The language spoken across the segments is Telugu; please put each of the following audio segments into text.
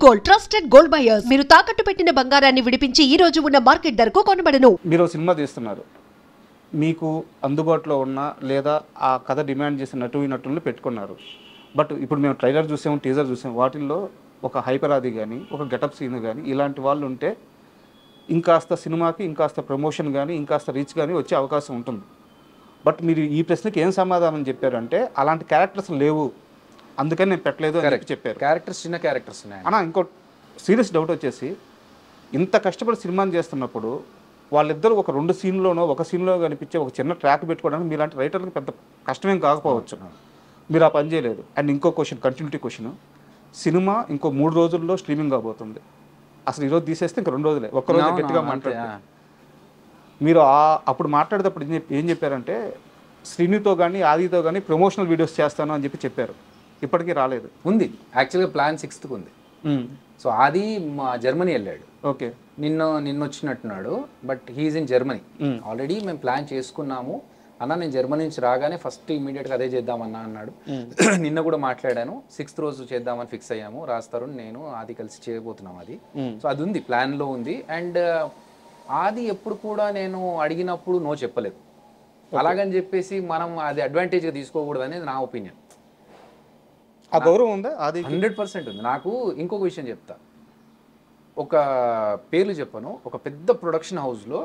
Gold, trusted gold buyers. మీరు తాకట్టు పెట్టిన బంగారాన్ని విడిపించి ఈ రోజు ఉన్న మార్కెట్ ధరకు కొనబడను. మీరు సినిమా తీస్తున్నారు, మీకు అందుబాటులో ఉన్న లేదా ఆ కథ డిమాండ్ చేసిన నటులను పెట్టుకున్నారు. బట్ ఇప్పుడు మేము ట్రైలర్ చూసాము, టీజర్ చూసాము, వాటిల్లో ఒక హైపరాది కానీ ఒక గెటప్ సీన్ కానీ ఇలాంటి వాళ్ళు ఉంటే ఇంకాస్త సినిమాకి ఇంకాస్త ప్రమోషన్ కానీ ఇంకాస్త రీచ్ కానీ వచ్చే అవకాశం ఉంటుంది. బట్ మీరు ఈ ప్రశ్నకి ఏం సమాధానం చెప్పారంటే అలాంటి క్యారెక్టర్స్ లేవు, అందుకని నేను పెట్టలేదు అని చెప్పారు. క్యారెక్టర్స్ చిన్న క్యారెక్టర్స్ ఉన్నాయి అన్న. ఇంకో సీరియస్ డౌట్ వచ్చేసి, ఇంత కష్టపడి సినిమాని చేస్తున్నప్పుడు వాళ్ళిద్దరూ ఒక 2 సీన్లోనో ఒక సీన్లో కనిపించే ఒక చిన్న ట్రాక్ పెట్టుకోవడానికి మీలాంటి రైటర్కి పెద్ద కష్టమేం కాకపోవచ్చు. మీరు ఆ పని చేయలేదు. అండ్ ఇంకో క్వశ్చన్, కంటిన్యూటీ క్వశ్చన్, సినిమా ఇంకో 3 రోజుల్లో స్ట్రీమింగ్ కాబోతుంది. అసలు ఈరోజు తీసేస్తే ఇంక 2 రోజులే, ఒక్కరోజు గట్టిగా మాట్లాడారు. మీరు అప్పుడు మాట్లాడేటప్పుడు ఏం చెప్పారంటే శ్రీనితో కానీ ఆదితో కానీ ప్రమోషనల్ వీడియోస్ చేస్తాను అని చెప్పారు. ఇప్పటికీ రాలేదు. ఉంది యాక్చువల్గా ప్లాన్ 6th ఉంది. సో ఆది జర్మనీ వెళ్ళాడు. ఓకే, నిన్న వచ్చినట్టున్నాడు. But he is in Germany already. మేము ప్లాన్ చేసుకున్నాము అన్న, నేను జర్మనీ నుంచి రాగానే ఫస్ట్ ఇమీడియట్గా అదే చేద్దామన్నా అన్నాడు. నిన్న కూడా మాట్లాడాను, 6th రోజు చేద్దామని ఫిక్స్ అయ్యాము. రాస్తారు నేను ఆది కలిసి చేయబోతున్నాం అది. సో అది ఉంది, ప్లాన్లో ఉంది. అండ్ ఆది ఎప్పుడు కూడా నేను అడిగినప్పుడు నో చెప్పలేదు. అలాగని చెప్పేసి మనం అది అడ్వాంటేజ్గా తీసుకోకూడదు అనేది నా ఒపీనియన్. ఆ గౌరవం ఉందా? అది 100% ఉంది. నాకు ఇంకొక విషయం చెప్తా, ఒక పేర్లు చెప్పను. ఒక పెద్ద ప్రొడక్షన్ హౌస్లో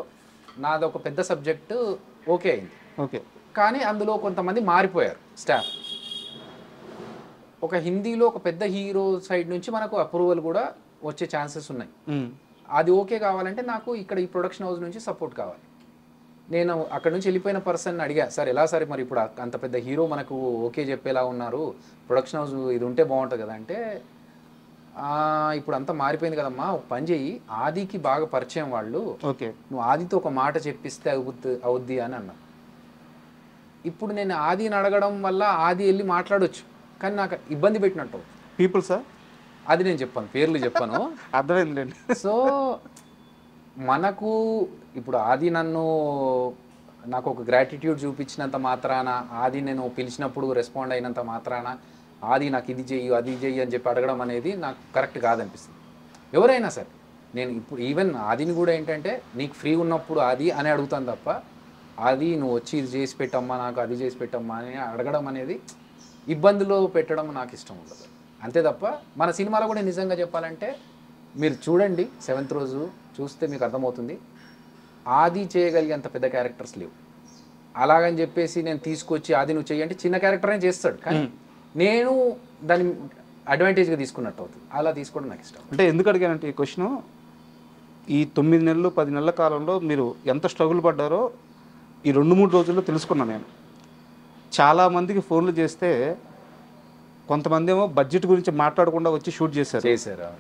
నాది ఒక పెద్ద సబ్జెక్టు ఓకే అయింది. ఓకే, కానీ అందులో కొంతమంది మారిపోయారు స్టాఫ్. ఒక హిందీలో ఒక పెద్ద హీరో సైడ్ నుంచి మనకు అప్రూవల్ కూడా వచ్చే ఛాన్సెస్ ఉన్నాయి. అది ఓకే కావాలంటే నాకు ఇక్కడ ఈ ప్రొడక్షన్ హౌస్ నుంచి సపోర్ట్ కావాలి. నేను అక్కడ నుంచి వెళ్ళిపోయిన పర్సన్ అడిగా, సార్ ఎలా సార్ మరి ఇప్పుడు అంత పెద్ద హీరో మనకు ఓకే చెప్పేలా ఉన్నారు, ప్రొడక్షన్ హౌస్ ఇది ఉంటే బాగుంటుంది కదా అంటే, ఇప్పుడు అంతా మారిపోయింది కదమ్మా, ఒక పని చెయ్యి, ఆదికి బాగా పరిచయం వాళ్ళు, ఓకే నువ్వు ఆదితో ఒక మాట చెప్పిస్తే అవుద్ది అని అన్నా. ఇప్పుడు నేను ఆదిని అడగడం వల్ల ఆది వెళ్ళి మాట్లాడొచ్చు, కానీ నాకు ఇబ్బంది పెట్టినట్టు పీపుల్ సార్. అది నేను చెప్పాను, పేర్లు చెప్పాను. అర్థమైందండి. సో మనకు ఇప్పుడు ఆది నాకు ఒక గ్రాటిట్యూడ్ చూపించినంత మాత్రాన, ఆది నేను పిలిచినప్పుడు రెస్పాండ్ అయినంత మాత్రాన ఆది నాకు ఇది చెయ్యి అది చెయ్యి అని చెప్పి అడగడం అనేది నాకు కరెక్ట్ కాదనిపిస్తుంది. ఎవరైనా సరే, నేను ఇప్పుడు ఈవెన్ ఆదిని కూడా ఏంటంటే నీకు ఫ్రీ ఉన్నప్పుడు ఆది అని అడుగుతాను తప్ప, ఆది నువ్వు వచ్చి ఇది చేసి పెట్టమ్మా, నాకు అది చేసి పెట్టమ్మా అని అడగడం అనేది ఇబ్బందులు పెట్టడం నాకు ఇష్టం ఉండదు. అంతే తప్ప మన సినిమాలో కూడా నిజంగా చెప్పాలంటే మీరు చూడండి 7th రోజు చూస్తే మీకు అర్థమవుతుంది, ఆది చేయగలిగేంత పెద్ద క్యారెక్టర్స్ లేవు. అలాగని చెప్పేసి నేను తీసుకొచ్చి ఆది నువ్వు చెయ్యంటే చిన్న క్యారెక్టరే చేస్తాడు, కానీ నేను దాన్ని అడ్వాంటేజ్గా తీసుకున్నట్టు అవుతుంది. అలా తీసుకోవడం నాకు ఇష్టం. అంటే ఎందుకు అడిగానంటే ఈ క్వశ్చన్, ఈ 9 నెలలు 10 నెలల కాలంలో మీరు ఎంత స్ట్రగుల్ పడ్డారో ఈ 2-3 రోజుల్లో తెలుసుకున్నాను నేను. చాలామందికి ఫోన్లు చేస్తే కొంతమంది ఏమో బడ్జెట్ గురించి మాట్లాడకుండా వచ్చి షూట్ చేశారు.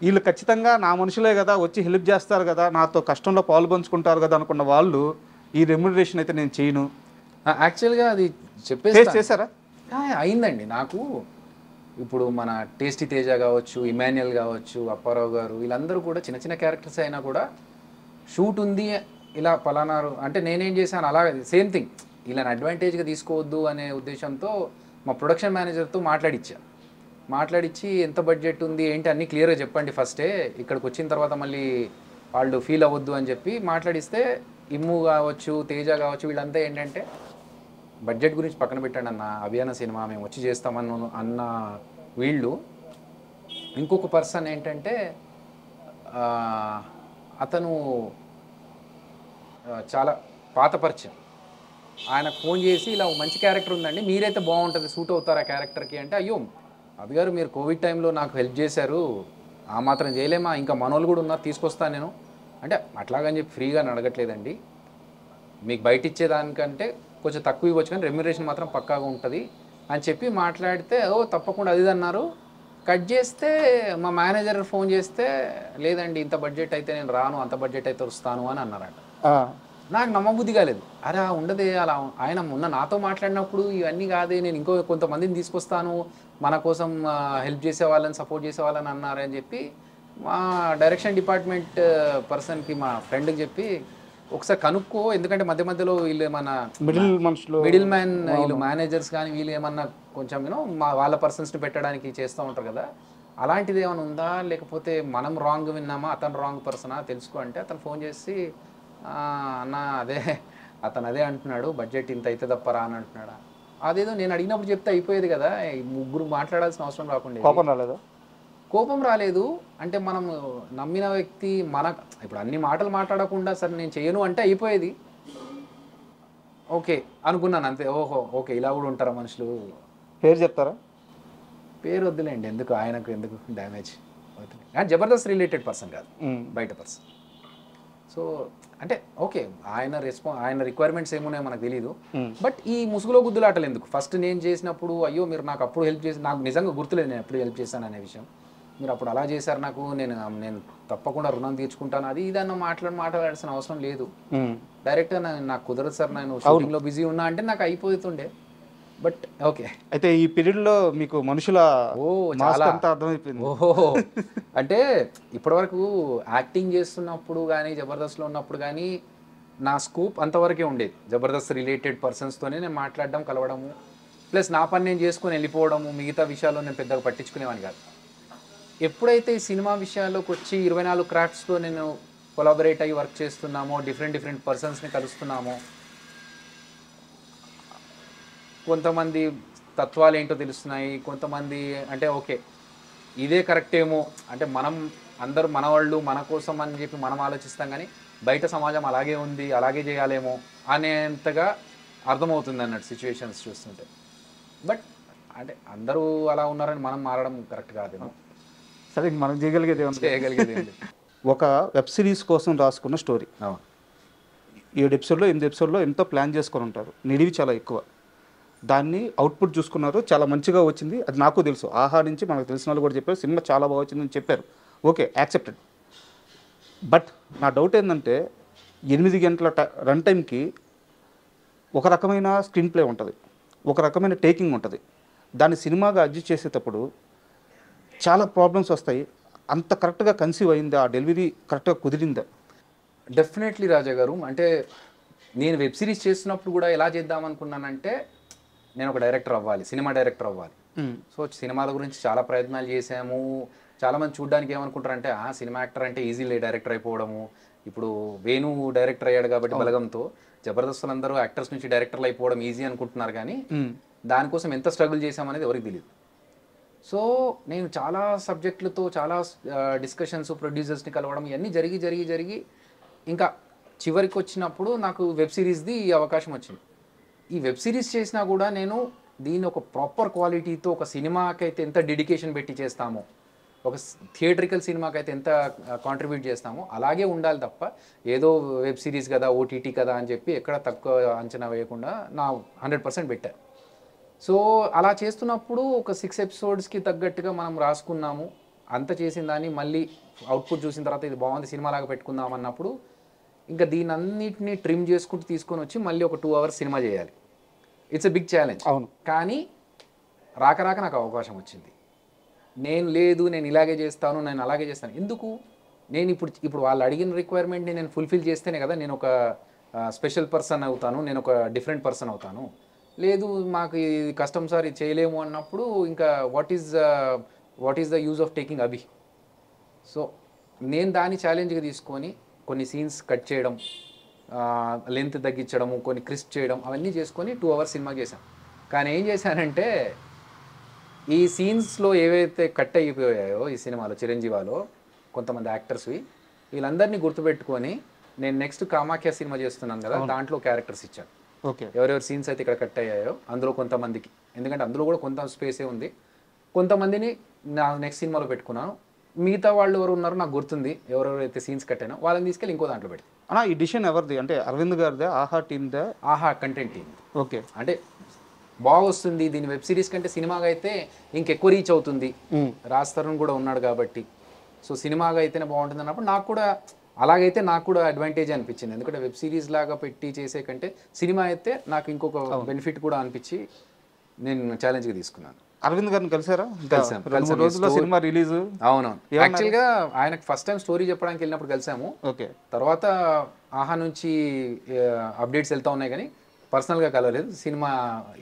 వీళ్ళు ఖచ్చితంగా నా మనుషులే కదా, వచ్చి హెల్ప్ చేస్తారు కదా, నాతో కష్టంలో పాలు పంచుకుంటారు కదా అనుకున్న వాళ్ళు ఈ రెమ్యునరేషన్ అయితే నేను చేయను. యాక్చువల్గా అది చెప్పేసి చేశారా? అయిందండి. నాకు ఇప్పుడు మన టేస్టీ తేజ కావచ్చు, ఇమాన్యుయల్ కావచ్చు, అప్పారావు గారు, వీళ్ళందరూ కూడా చిన్న చిన్న క్యారెక్టర్స్ అయినా కూడా షూట్ ఉంది ఇలా పలానారు అంటే నేనేం చేశాను, అలాగే సేమ్ థింగ్ ఇలా అడ్వాంటేజ్గా తీసుకోవద్దు అనే ఉద్దేశంతో మా ప్రొడక్షన్ మేనేజర్తో మాట్లాడించి ఎంత బడ్జెట్ ఉంది ఏంటి అన్నీ క్లియర్గా చెప్పండి ఫస్టే, ఇక్కడికి వచ్చిన తర్వాత మళ్ళీ వాళ్ళు ఫీల్ అవ్వద్దు అని చెప్పి మాట్లాడిస్తే, ఇమ్ము కావచ్చు తేజ కావచ్చు వీళ్ళంతా ఏంటంటే బడ్జెట్ గురించి పక్కన పెట్టండి అన్న, అభియాన సినిమా మేము వచ్చి చేస్తామన్న వీళ్ళు. ఇంకొక పర్సన్ ఏంటంటే అతను చాలా పాత పరిచయం, ఆయనకు ఫోన్ చేసి ఇలా మంచి క్యారెక్టర్ ఉందండి, మీరైతే బాగుంటుంది సూట్ అవుతారు ఆ క్యారెక్టర్కి అంటే, అయ్యో అభి గారు మీరు కోవిడ్ టైంలో నాకు హెల్ప్ చేశారు, ఆ మాత్రం చేయలేమా, ఇంకా మనోళ్ళు కూడా ఉన్నారు తీసుకొస్తాను నేను అంటే, అట్లాగని చెప్పి ఫ్రీగా అడగట్లేదండి, మీకు బయట ఇచ్చేదానికంటే కొంచెం తక్కువ ఇవ్వచ్చు కానీ రెమ్యునరేషన్ మాత్రం పక్కాగా ఉంటుంది అని చెప్పి మాట్లాడితే, ఓ తప్పకుండా అది అన్నారు. కట్ చేస్తే మా మేనేజర్ ఫోన్ చేస్తే, లేదండి ఇంత బడ్జెట్ అయితే నేను రాను, అంత బడ్జెట్ అయితే వస్తాను అని అన్నారట. నాకు నమ్మబుద్ధి కాలేదు. అరే ఉండదే అలా, ఆయన మొన్న నాతో మాట్లాడినప్పుడు ఇవన్నీ కాదే, నేను ఇంకో కొంతమందిని తీసుకొస్తాను మన కోసం హెల్ప్ చేసే వాళ్ళని సపోర్ట్ చేసే వాళ్ళని అన్నారని చెప్పి మా డైరెక్షన్ డిపార్ట్మెంట్ పర్సన్కి మా ఫ్రెండ్కి చెప్పి ఒకసారి కనుక్కో, ఎందుకంటే మధ్య మధ్యలో వీళ్ళు ఏమన్నా మిడిల్ మ్యాన్ వీళ్ళు మేనేజర్స్ కానీ వీళ్ళు ఏమన్నా కొంచెం వాళ్ళ పర్సన్స్ని పెట్టడానికి చేస్తూ ఉంటారు కదా, అలాంటిది ఏమైనా ఉందా, లేకపోతే మనం రాంగ్ విన్నామా, అతను రాంగ్ పర్సనా తెలుసుకో అంటే అతను ఫోన్ చేసి అన్న అదే అతను అదే అంటున్నాడు, బడ్జెట్ ఇంత అయితే తప్పరా అని అంటున్నాడా. అదేదో నేను అడిగినప్పుడు చెప్తే అయిపోయేది కదా, ఈ ముగ్గురు మాట్లాడాల్సిన అవసరం రాకుండా. కోపం రాలేదా? కోపం రాలేదు. అంటే మనం నమ్మిన వ్యక్తి ఇప్పుడు అన్ని మాటలు మాట్లాడకుండా సరే నేను చేయను అంటే అయిపోయేది. ఓకే అనుకున్నాను అంతే. ఓహో ఓకే ఇలా కూడా ఉంటారా మనుషులు. పేరు చెప్తారా? పేరు వద్దులేండి, ఎందుకు ఆయనకు ఎందుకు డ్యామేజ్ అవుతుంది. జబర్దస్త్ రిలేటెడ్ పర్సన్ కాదు, బయట పర్సన్. సో అంటే ఓకే, ఆయన రిక్వైర్మెంట్స్ ఏమున్నాయో మనకు తెలియదు. బట్ ఈ ముసుగులో గుద్దులాటలు ఎందుకు? ఫస్ట్ నేను చేసినప్పుడు అయ్యో మీరు నాకు అప్పుడు హెల్ప్ చేసి, నాకు నిజంగా గుర్తులేదు నేను ఎప్పుడు హెల్ప్ చేశాను అనే విషయం. మీరు అప్పుడు అలా చేశారు నాకు, నేను తప్పకుండా రుణం తీర్చుకుంటాను, అది ఇదన్న మాట్లాడాల్సిన అవసరం లేదు. డైరెక్ట్గా నాకు కుదరదు సార్, నేను షూటింగ్లో బిజీ ఉన్నా అంటే నాకు అయిపోతుండే. But okay. అయితే ఈ పీరియడ్లో మీకు మనుషుల చాలా అర్థమైపోయింది. ఓహో అంటే ఇప్పటివరకు యాక్టింగ్ చేస్తున్నప్పుడు కానీ జబర్దస్త్లో ఉన్నప్పుడు కానీ నా స్కూప్ అంతవరకే ఉండేది. జబర్దస్త్ రిలేటెడ్ పర్సన్స్తోనే నేను మాట్లాడడం, కలవడము, ప్లస్ నా పని నేను చేసుకొని వెళ్ళిపోవడము, మిగతా విషయాల్లో నేను పెద్దగా పట్టించుకునేవాని కాదు. ఎప్పుడైతే ఈ సినిమా విషయాల్లోకి వచ్చి 24 క్రాఫ్ట్స్తో నేను కొలాబరేట్ అయ్యి వర్క్ చేస్తున్నామో, డిఫరెంట్ పర్సన్స్ని కలుస్తున్నామో, కొంతమంది తత్వాలు ఏంటో తెలుస్తున్నాయి, కొంతమంది అంటే ఓకే ఇదే కరెక్ట్ ఏమో, అంటే మనం అందరూ మనవాళ్ళు మన కోసం అని చెప్పి మనం ఆలోచిస్తాం, కానీ బయట సమాజం అలాగే ఉంది, అలాగే చేయాలేమో అనేంతగా అర్థమవుతుంది అన్నట్టు సిచ్యువేషన్స్ చూస్తుంటే. బట్ అంటే అందరూ అలా ఉన్నారని మనం మారడం కరెక్ట్ కాదేమో. సరే మనం చేయగలిగేది ఒక వెబ్ సిరీస్ కోసం రాసుకున్న స్టోరీ 7 ఎపిసోడ్లో 8 ఎపిసోడ్లో ఎంతో ప్లాన్ చేసుకొని ఉంటారు, నిడివి చాలా ఎక్కువ. దాన్ని అవుట్పుట్ చూసుకున్నారు, చాలా మంచిగా వచ్చింది, అది నాకు తెలుసు. ఆహా నుంచి మనకు తెలిసిన వాళ్ళు కూడా చెప్పారు సినిమా చాలా బాగా వచ్చిందని చెప్పారు. Okay, accepted. బట్ నా డౌట్ ఏంటంటే 8 గంటల రన్ టైంకి ఒక రకమైన స్క్రీన్ ప్లే ఉంటుంది, ఒక రకమైన టేకింగ్ ఉంటుంది. దాన్ని సినిమాగా అడ్జస్ట్ చేసేటప్పుడు చాలా ప్రాబ్లమ్స్ వస్తాయి. అంత కరెక్ట్గా కన్సీవ్ అయిందా, ఆ డెలివరీ కరెక్ట్గా కుదిరిందా? డెఫినెట్లీ రాజా గారు. అంటే నేను వెబ్ సిరీస్ చేస్తున్నప్పుడు కూడా ఎలా చేద్దాం అనుకున్నానంటే, నేను ఒక డైరెక్టర్ అవ్వాలి, సినిమా డైరెక్టర్ అవ్వాలి. సో సినిమాల గురించి చాలా ప్రయత్నాలు చేసాము. చాలామంది చూడడానికి ఏమనుకుంటారంటే సినిమా యాక్టర్ అంటే ఈజీలీ డైరెక్టర్ అయిపోవడము. ఇప్పుడు వేణు డైరెక్టర్ అయ్యాడు కాబట్టి బలగంతో, జబర్దస్తులు అందరూ యాక్టర్స్ నుంచి డైరెక్టర్లు అయిపోవడం ఈజీ అనుకుంటున్నారు, కానీ దానికోసం ఎంత స్ట్రగుల్ చేసామనేది ఎవరికి తెలియదు. సో నేను చాలా సబ్జెక్టులతో చాలా డిస్కషన్స్, ప్రొడ్యూసర్స్ని కలవడం, ఇవన్నీ జరిగి ఇంకా చివరికి వచ్చినప్పుడు నాకు వెబ్ సిరీస్ది ఈ అవకాశం వచ్చింది. ఈ వెబ్ సిరీస్ చేసినా కూడా నేను దీన్ని ఒక ప్రాపర్ క్వాలిటీతో, ఒక సినిమాకైతే ఎంత డెడికేషన్ పెట్టి చేస్తామో, ఒక థియేట్రికల్ సినిమాకైతే ఎంత కాంట్రిబ్యూట్ చేస్తామో అలాగే ఉండాలి తప్ప, ఏదో వెబ్ సిరీస్ కదా, ఓటీటీ కదా అని చెప్పి ఎక్కడ తక్కువ అంచనా వేయకుండా నా 100% పెట్టాను. సో అలా చేస్తున్నప్పుడు ఒక 6 ఎపిసోడ్స్కి తగ్గట్టుగా మనం రాసుకున్నాము. అంత చేసిన దాన్ని మళ్ళీ అవుట్పుట్ చూసిన తర్వాత ఇది బాగుంది, సినిమాలాగా పెట్టుకుందాం అన్నప్పుడు ఇంకా దీని అన్నిటిని ట్రిమ్ చేసుకుంటూ తీసుకొని వచ్చి మళ్ళీ ఒక 2 hours సినిమా చేయాలి. It's a big challenge. అవును. కానీ రాక నాకు అవకాశం వచ్చింది. నేను ఇలాగే చేస్తాను, నేను అలాగే చేస్తాను. ఎందుకు? నేను ఇప్పుడు వాళ్ళు అడిగిన రిక్వైర్మెంట్ని నేను ఫుల్ఫిల్ చేస్తేనే కదా నేను ఒక స్పెషల్ పర్సన్ అవుతాను, నేను ఒక డిఫరెంట్ పర్సన్ అవుతాను. లేదు మాకు ఇది కష్టం సార్, ఇది చేయలేము అన్నప్పుడు ఇంకా what is the use of taking Abhi? So నేను దాన్ని ఛాలెంజ్గా తీసుకొని కొన్ని సీన్స్ కట్ చేయడం, లెంత్ తగ్గించడము, కొన్ని క్రిస్ప్ చేయడం, అవన్నీ చేసుకొని 2 hours సినిమా చేశాను. కానీ ఏం చేశానంటే, ఈ సీన్స్లో ఏవైతే కట్ అయిపోయాయో ఈ సినిమాలో, చిరంజీవాలో కొంతమంది యాక్టర్స్వి, వీళ్ళందరినీ గుర్తుపెట్టుకొని నేను నెక్స్ట్ కామాఖ్య సినిమా చేస్తున్నాను కదా, దాంట్లో క్యారెక్టర్స్ ఇచ్చాను. ఓకే, ఎవరెవరి సీన్స్ అయితే ఇక్కడ కట్ అయ్యాయో అందులో కొంతమందికి, ఎందుకంటే అందులో కూడా కొంత స్పేసే ఉంది, కొంతమందిని నా నెక్స్ట్ సినిమాలో పెట్టుకున్నాను. మిగతా వాళ్ళు ఎవరు ఉన్నారో నాకు గుర్తుంది, ఎవరెవరైతే సీన్స్ కట్ అయినా వాళ్ళని తీసుకెళ్ళి ఇంకో దాంట్లో పెట్టి. ఈ డిసిషన్ ఎవరిది? అంటే అరవింద్ గారిదే, ఆహా టీమ్దా? ఆహా కంటెంట్ టీమ్. ఓకే, అంటే బాగా వస్తుంది దీని వెబ్ సిరీస్ కంటే సినిమాగా అయితే ఇంకెక్కువ రీచ్ అవుతుంది, రాజ్ తరుణ్ కూడా ఉన్నాడు కాబట్టి. సో సినిమాగా అయితేనే బాగుంటుంది అన్నప్పుడు నాకు కూడా అలాగైతే నాకు కూడా అడ్వాంటేజ్ అనిపించింది. ఎందుకంటే వెబ్ సిరీస్ లాగా పెట్టి చేసే కంటే సినిమా అయితే నాకు ఇంకొక బెనిఫిట్ కూడా అనిపించి నేను ఛాలెంజ్గా తీసుకున్నాను. అరవింద్ గారిని కలిసారా? కలిసాము. Cinema release. అవునవును. యాక్చువల్గా ఆయనకు ఫస్ట్ టైం స్టోరీ చెప్పడానికి వెళ్ళినప్పుడు కలిసాము. ఓకే, తర్వాత ఆహా నుంచి అప్డేట్స్ వెళ్తా ఉన్నాయి, కానీ పర్సనల్గా కలవలేదు. సినిమా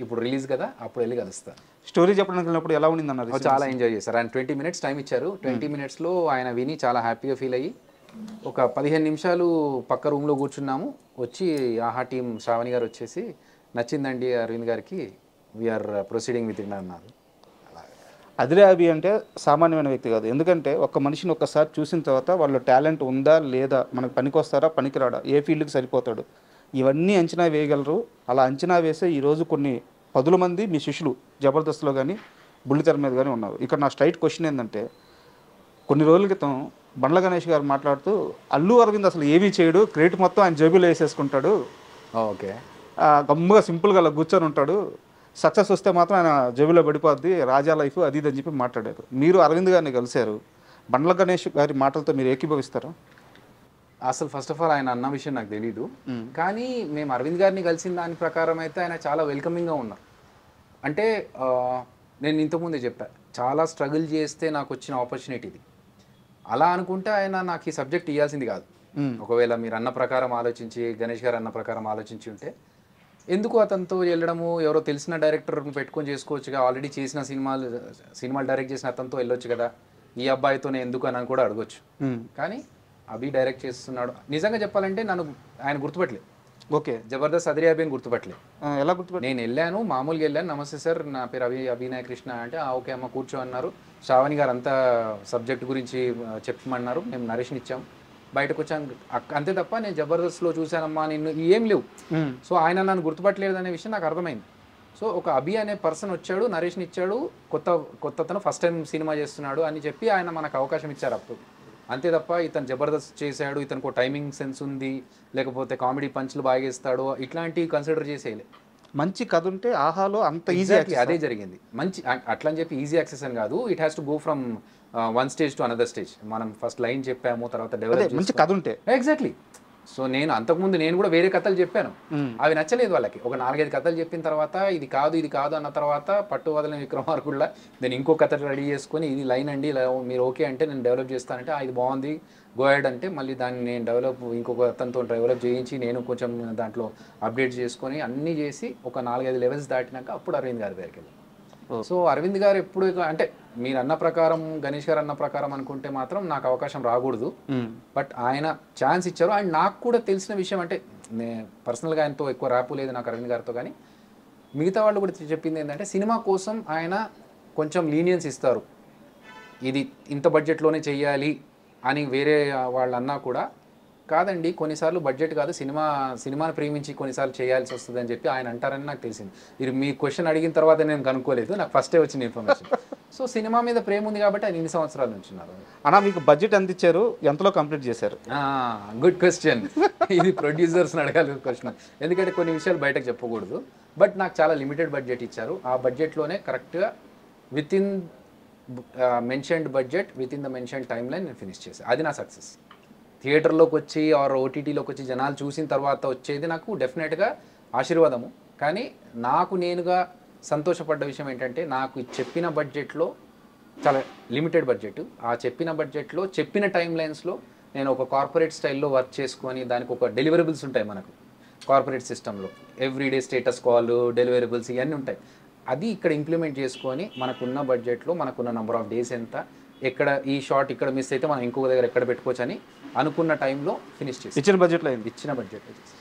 ఇప్పుడు రిలీజ్ కదా, అప్పుడు వెళ్ళి కలుస్తాను. స్టోరీ చెప్పడానికి వెళ్ళినప్పుడు ఎలా ఉండింది అన్నారు? చాలా ఎంజాయ్ చేశారు. ఆయన 20 minutes టైం ఇచ్చారు. 20 minutesలో ఆయన విని చాలా హ్యాపీగా ఫీల్ అయ్యి ఒక 15 నిమిషాలు పక్క రూమ్లో కూర్చున్నాము. వచ్చి ఆహా టీం శ్రావణి గారు వచ్చేసి నచ్చిందండి అరవింద్ గారికి, వీఆర్ ప్రొసీడింగ్ విత్ ఇన్ అన్నారు. అదిరే అభి అంటే సామాన్యమైన వ్యక్తి కాదు. ఎందుకంటే ఒక మనిషిని ఒక్కసారి చూసిన తర్వాత వాళ్ళ టాలెంట్ ఉందా లేదా, మనకు పనికొస్తారా పనికిరాడా, ఏ ఫీల్డ్కి సరిపోతాడు, ఇవన్నీ అంచనా వేయగలరు. అలా అంచనా వేసే ఈరోజు కొన్ని 10 మంది మీ శిష్యులు జబర్దస్త్లో కానీ బుల్లితెర మీద కానీ ఉన్నారు. ఇక్కడ నా స్ట్రైట్ క్వశ్చన్ ఏంటంటే, కొన్ని రోజుల క్రితం బండ్ల గణేష్ గారు మాట్లాడుతూ అల్లు అరవింద్ అసలు ఏమీ చేయడు, క్రెడిట్ మొత్తం ఆయన జేబులో వేసేసుకుంటాడు, ఓకే గమ్ముగా సింపుల్గా అలా కూర్చొని ఉంటాడు, సక్సెస్ వస్తే మాత్రం ఆయన జేబులో పడిపోద్ది, రాజా లైఫ్ అది ఇది అని చెప్పి మాట్లాడారు. మీరు అరవింద్ గారిని కలిశారు, బండ్ల గణేష్ గారి మాటలతో మీరు ఏకీభవిస్తారా? అసలు ఫస్ట్ ఆఫ్ ఆల్ ఆయన అన్న విషయం నాకు తెలీదు, కానీ మేము అరవింద్ గారిని కలిసిన దాని ప్రకారం అయితే ఆయన చాలా వెల్కమింగ్గా ఉన్నారు. అంటే నేను ఇంతకుముందే చెప్పా, చాలా స్ట్రగుల్ చేస్తే నాకు వచ్చిన ఆపర్చునిటీ ఇది. అలా అనుకుంటే ఆయన నాకు ఈ సబ్జెక్ట్ ఇవ్వాల్సింది కాదు. ఒకవేళ మీరు అన్న ప్రకారం ఆలోచించి, గణేష్ గారు అన్న ప్రకారం ఆలోచించి ఉంటే ఎందుకు అతనితో వెళ్ళడము, ఎవరో తెలిసిన డైరెక్టర్ని పెట్టుకొని చేసుకోవచ్చుగా, ఆల్రెడీ చేసిన సినిమాలు డైరెక్ట్ చేసిన అతనితో వెళ్ళొచ్చు కదా, ఈ అబ్బాయితోనే ఎందుకు అని కూడా అడగొచ్చు. కానీ అభి డైరెక్ట్ చేస్తున్నాడు. నిజంగా చెప్పాలంటే నన్ను ఆయన గుర్తుపట్టలేదు. ఓకే, జబర్దస్త్ అదిరే అభిని గుర్తుపట్టలేదు. ఎలా గుర్తుపట్టి? నేను వెళ్ళాను, మామూలుగా వెళ్ళాను, నమస్తే సార్ నా పేరు అభినయ కృష్ణ అంటే ఓకే అమ్మ కూర్చో అన్నారు. శ్రావణి గారు అంతా సబ్జెక్ట్ గురించి చెప్పమన్నారు, మేము నరేష్ని ఇచ్చాం, బయటకు వచ్చాను అంతే తప్ప నేను జబర్దస్త్లో చూశానమ్మా నిన్ను ఏం లేవు. సో ఆయన నన్ను గుర్తుపట్టలేదు అనే విషయం నాకు అర్థమైంది. సో ఒక అభి అనే పర్సన్ వచ్చాడు, నరేష్ని ఇచ్చాడు, కొత్తతను ఫస్ట్ టైం సినిమా చేస్తున్నాడు అని చెప్పి ఆయన మనకు అవకాశం ఇచ్చారు అప్పుడు. అంతే తప్ప ఇతను జబర్దస్త్ చేశాడు, ఇతనికి టైమింగ్ సెన్స్ ఉంది, లేకపోతే కామెడీ పంచ్లు బాగా ఇస్తాడు, ఇట్లాంటివి కన్సిడర్ చేసేయలే. మంచి కథ ఉంటే ఆహాలో అంత ఈజీ. అదే జరిగింది. మంచి అట్లా అని చెప్పి ఈజీ యాక్సెస్ అని కాదు, it has to go from one stage to another stage. మనం ఫస్ట్ లైన్ చెప్పాము, తర్వాత డెవలప్ మంచి కథ ఉంటే. ఎగ్జాక్ట్లీ. సో నేను అంతకుముందు నేను కూడా వేరే కథలు చెప్పాను, అవి నచ్చలేదు వాళ్ళకి. ఒక 4-5 కథలు చెప్పిన తర్వాత ఇది కాదు అన్న తర్వాత పట్టు వదలని విక్రమార్కుల్లా నేను ఇంకో కథ రెడీ చేసుకొని ఇది లైన్ అండి, మీరు ఓకే అంటే నేను డెవలప్ చేస్తానంటే ఇది బాగుంది గో హెడ్ అంటే మళ్ళీ దాన్ని నేను ఇంకొక అతనితో డెవలప్ చేయించి నేను కొంచెం దాంట్లో అప్డేట్ చేసుకొని అన్నీ చేసి ఒక 4-5 లెవెల్స్ దాటినాక అప్పుడు అరవింద్ గారి దగ్గరికి వెళ్ళాను. సో అరవింద్ గారు ఎప్పుడు అంటే మీరు అన్న ప్రకారం, గణేష్ గారు అన్న ప్రకారం అనుకుంటే మాత్రం నాకు అవకాశం రాకూడదు. బట్ ఆయన ఛాన్స్ ఇచ్చారు. అండ్ నాకు కూడా తెలిసిన విషయం అంటే పర్సనల్గా ఆయనతో ఎక్కువ ర్యాపు లేదు నాకు అరవింద్ గారితో, కానీ మిగతా వాళ్ళు కూడా చెప్పింది ఏంటంటే సినిమా కోసం ఆయన కొంచెం లీనియన్స్ ఇస్తారు, ఇది ఇంత బడ్జెట్లోనే చెయ్యాలి అని వేరే వాళ్ళు అన్నా కూడా కాదండి కొన్నిసార్లు బడ్జెట్ కాదు, సినిమాని ప్రేమించి కొన్నిసార్లు చేయాల్సి వస్తుంది అని చెప్పి ఆయన అంటారని నాకు తెలిసింది. మీరు మీ క్వశ్చన్ అడిగిన తర్వాత నేను కనుక్కోలేదు, నాకు ఫస్టే వచ్చిన ఇన్ఫర్మేషన్. సో సినిమా మీద ప్రేమ ఉంది కాబట్టి ఆయన 2 సంవత్సరాల నుంచి ఉన్నారు. అన్నా మీకు బడ్జెట్ ఎంత ఇచ్చారు, ఎంతలో కంప్లీట్ చేశారు? Good question. ఇది ప్రొడ్యూసర్స్ని అడగాలి క్వశ్చన్, ఎందుకంటే కొన్ని విషయాలు బయటకు చెప్పకూడదు. బట్ నాకు చాలా లిమిటెడ్ బడ్జెట్ ఇచ్చారు. ఆ బడ్జెట్లోనే కరెక్ట్గా with in mentioned budget, with in the mentioned time line నేను ఫినిష్ చేశాను. అది నా సక్సెస్. థియేటర్లోకి వచ్చి ఆర్ ఓటీటీలోకి వచ్చి జనాలు చూసిన తర్వాత వచ్చేది నాకు డెఫినెట్గా ఆశీర్వాదము. కానీ నాకు నేనుగా సంతోషపడ్డ విషయం ఏంటంటే నాకు చెప్పిన బడ్జెట్లో, చాలా లిమిటెడ్ బడ్జెట్, ఆ చెప్పిన బడ్జెట్లో చెప్పిన టైం లైన్స్లో నేను ఒక కార్పొరేట్ స్టైల్లో వర్క్ చేసుకొని దానికి ఒక డెలివరబుల్స్ ఉంటాయి మనకు కార్పొరేట్ సిస్టంలో, ఎవ్రీడే స్టేటస్ కాల్, డెలివరబుల్స్ ఇవన్నీ ఉంటాయి. అది ఇక్కడ ఇంప్లిమెంట్ చేసుకొని మనకున్న బడ్జెట్లో మనకున్న నెంబర్ ఆఫ్ డేస్ ఎంత, ఎక్కడ ఈ షార్ట్ ఇక్కడ మిస్ అయితే మనం ఇంకొక దగ్గర ఎక్కడ పెట్టుకోవచ్చు అని అనుకున్న టైంలో ఫినిష్ చేసి ఇచ్చిన బడ్జెట్లో ఇచ్చిన బడ్జెట్లో చేసి